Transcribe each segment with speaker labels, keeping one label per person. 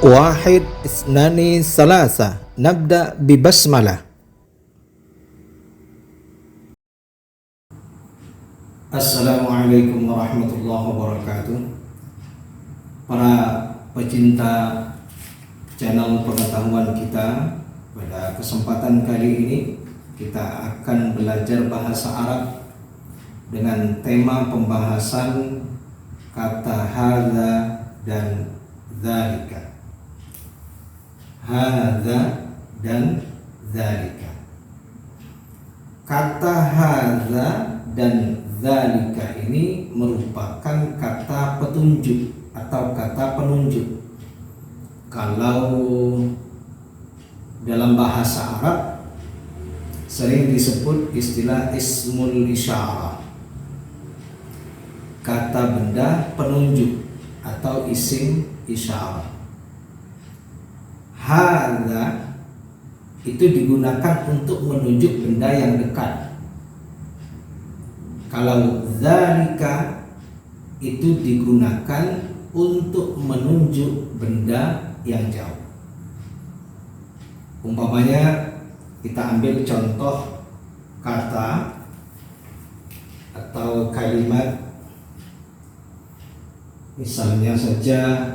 Speaker 1: واحد اثنان ثلاثة نبدأ ببسملة.
Speaker 2: Assalamualaikum warahmatullahi wabarakatuh. Para pecinta channel pengetahuan kita, pada kesempatan kali ini kita akan belajar bahasa Arab dengan tema pembahasan kata hadza dan dzalika. Hadza dan dzalika. Kata hadza dan dzalika ini merupakan kata petunjuk atau kata penunjuk. Kalau dalam bahasa Arab sering disebut istilah ismul isyarah, kata benda penunjuk atau isim isyarah. Hadza itu digunakan untuk menunjuk benda yang dekat. Kalau dzalika itu digunakan untuk menunjuk benda yang jauh. Umpamanya kita ambil contoh kata atau kalimat, misalnya saja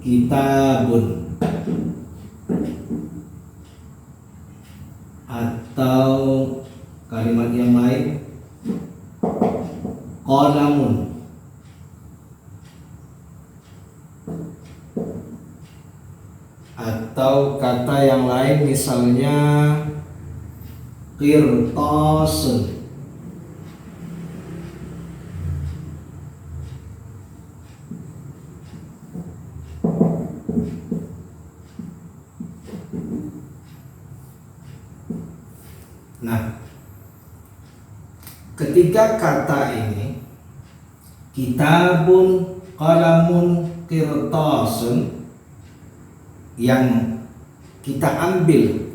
Speaker 2: kitabun, atau kalimat yang lain qalamun, atau kata yang lain misalnya qirtasun. Nah, ketiga kata ini, kitabun, qalamun, qirtasun, yang kita ambil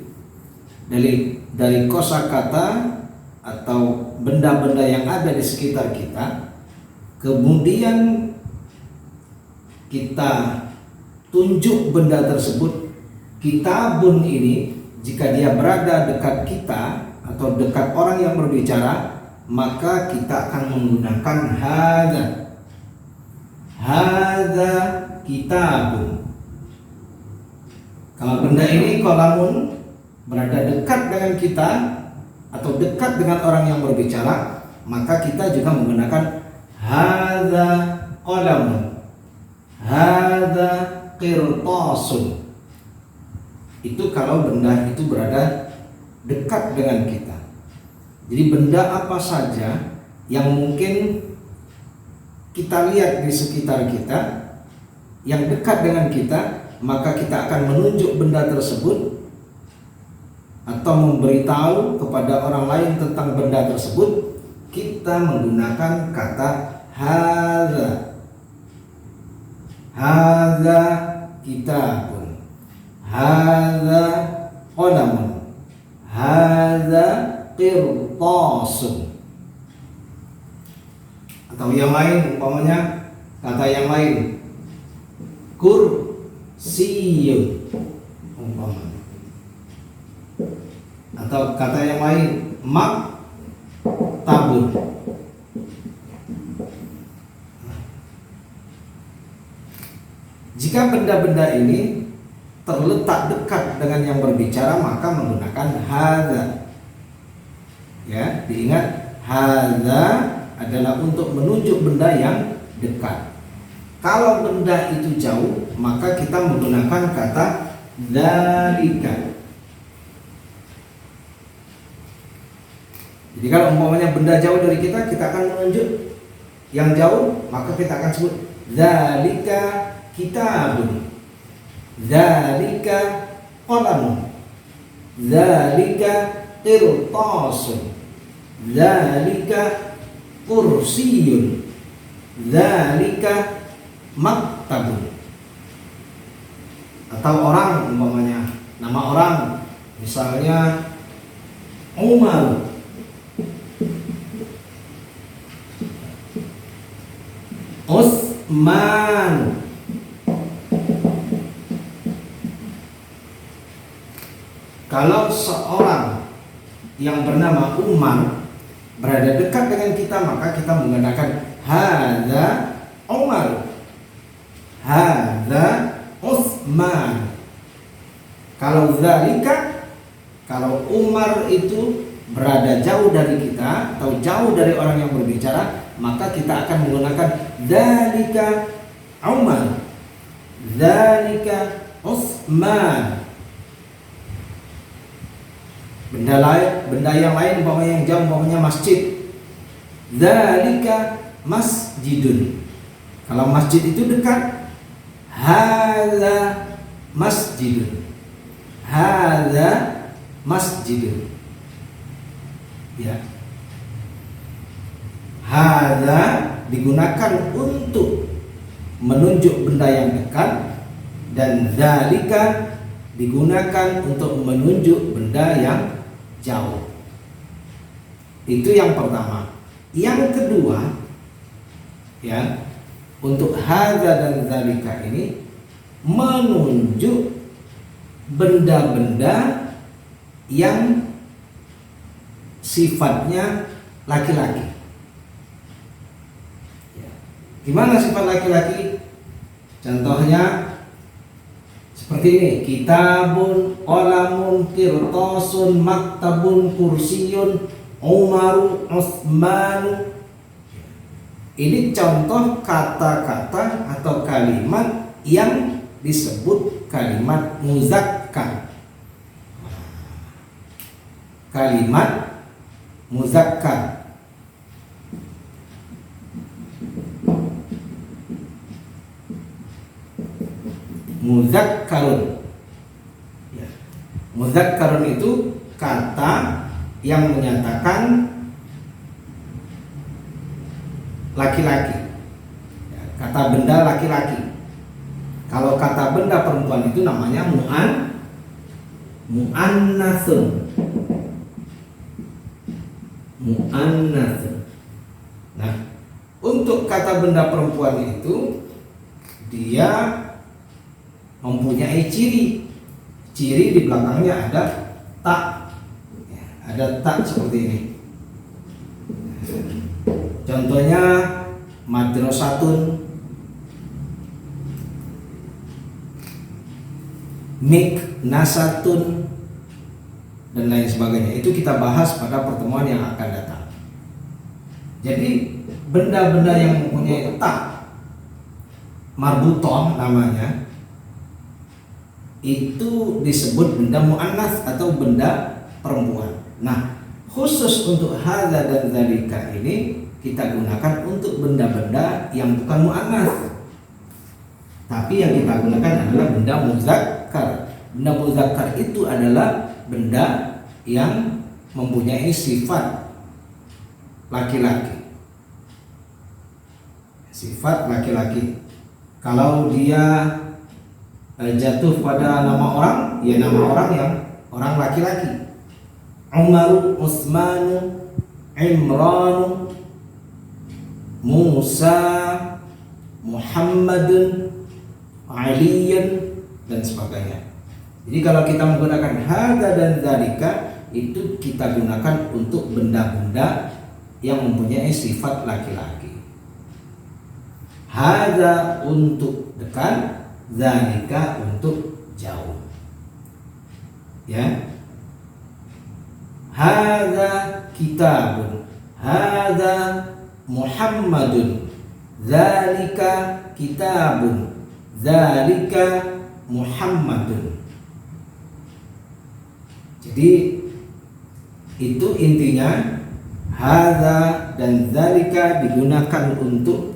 Speaker 2: dari kosakata atau benda-benda yang ada di sekitar kita, kemudian kita tunjuk benda tersebut. Kitabun ini jika dia berada dekat kita atau dekat orang yang berbicara, maka kita akan menggunakan hadza. Hadza kitabun. Kalau benda ini qalamun berada dekat dengan kita atau dekat dengan orang yang berbicara, maka kita juga menggunakan hadza qalamun, hadza qirtasun. Itu kalau benda itu berada dekat dengan kita. Jadi benda apa saja yang mungkin kita lihat di sekitar kita, yang dekat dengan kita, maka kita akan menunjuk benda tersebut atau memberitahu kepada orang lain tentang benda tersebut. Kita menggunakan kata hadza. Hadza kitabun, hadza qalamun, hadza qirtasun. Atau yang lain, umpamanya kata yang lain kursiyun umpamanya. Atau kata yang lain maktabun. Jika benda-benda ini terletak dekat dengan yang berbicara, maka menggunakan hadza. Ya, diingat hadza adalah untuk menunjuk benda yang dekat. Kalau benda itu jauh, maka kita menggunakan kata dzalika. Jadi kalau umpamanya benda jauh dari kita, kita akan menunjuk yang jauh, maka kita akan sebut dzalika kitabun, dzalika qalamun, dzalika qirtasun, dzalika kursiyun, dzalika maktabun. Atau orang, umpamanya nama orang, misalnya Umar, Utsman. Kalau seorang yang bernama Umar berada dekat dengan kita, maka kita menggunakan hadza Umar, hadza Utsman. Kalau zalika, kalau Umar itu berada jauh dari kita atau jauh dari orang yang berbicara, maka kita akan menggunakan zalika Umar, zalika Utsman. Benda yang lain umpamanya yang jauh, umpamanya masjid, zalika masjidun. Kalau masjid itu dekat, hadza masjidun, hadza masjidun. Ya, hadza digunakan untuk menunjuk benda yang dekat, dan zalika digunakan untuk menunjuk benda yang jauh. Itu yang pertama. Yang kedua, ya, untuk hadza dan zalika ini menunjuk benda-benda yang sifatnya laki-laki. Ya. Gimana sifat laki-laki? Contohnya seperti ini: kitabun, qalamun, qirtasun, maktabun, kursiyun, Umaru, Utsmanu. Ini contoh kata-kata atau kalimat yang disebut kalimat muzakkar. Kalimat muzakkar. Muzakkarun. Ya. Muzakkarun itu kata yang menyatakan laki-laki. Ya, kata benda laki-laki. Kalau kata benda perempuan itu namanya mu'annatsun. Mu'annatsun. Nah, untuk kata benda perempuan itu dia mempunyai ciri. Ciri di belakangnya ada tak. Ya, ada tak seperti ini. Contohnya madrasatun, miknasatun, dan lain sebagainya. Itu kita bahas pada pertemuan yang akan datang. Jadi benda-benda yang mempunyai tak, marbuton namanya, itu disebut benda mu'annas atau benda perempuan. Nah, khusus untuk hadza dan zalika ini kita gunakan untuk benda-benda yang bukan mu'annas, tapi yang kita gunakan adalah benda muzakkar. Benda muzakkar itu adalah benda yang mempunyai sifat laki-laki. Sifat laki-laki. Kalau dia jatuh pada nama orang, ya nama orang yang orang laki-laki. Umaru, Utsmanu, Imranu, Musa, Muhammadun, Aliyan, dan sebagainya. Jadi kalau kita menggunakan hadza dan zalika, itu kita gunakan untuk benda-benda yang mempunyai sifat laki-laki. Hadza untuk dekat, zalika untuk jauh. Ya. Hadza kitabun, hadza Muhammadun, zalika kitabun, zalika Muhammadun. Jadi itu intinya, hadza dan zalika digunakan untuk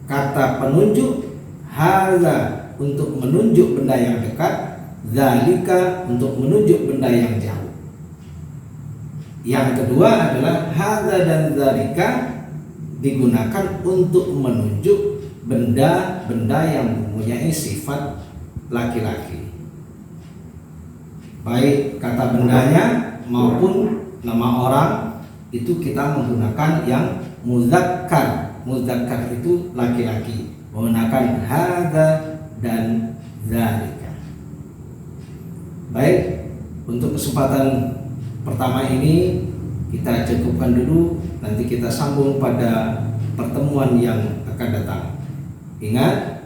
Speaker 2: kata penunjuk, hadza untuk menunjuk benda yang dekat, zalika untuk menunjuk benda yang jauh. Yang kedua adalah hadza dan zalika digunakan untuk menunjuk benda-benda yang mempunyai sifat laki-laki, baik kata bendanya maupun nama orang, itu kita menggunakan yang muzakkar. Mudzakkar itu laki-laki, menggunakan hadza dan dzalika. Baik, untuk kesempatan pertama ini kita cukupkan dulu, nanti kita sambung pada pertemuan yang akan datang. Ingat,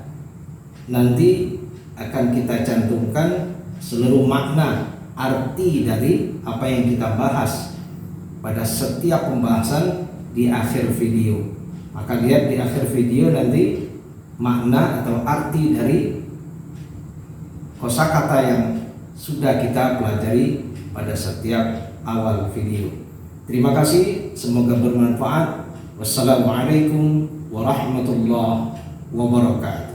Speaker 2: nanti akan kita cantumkan seluruh makna arti dari apa yang kita bahas pada setiap pembahasan di akhir video. Maka lihat di akhir video nanti makna atau arti dari kosakata yang sudah kita pelajari pada setiap awal video. Terima kasih, semoga bermanfaat. Wassalamualaikum warahmatullahi wabarakatuh.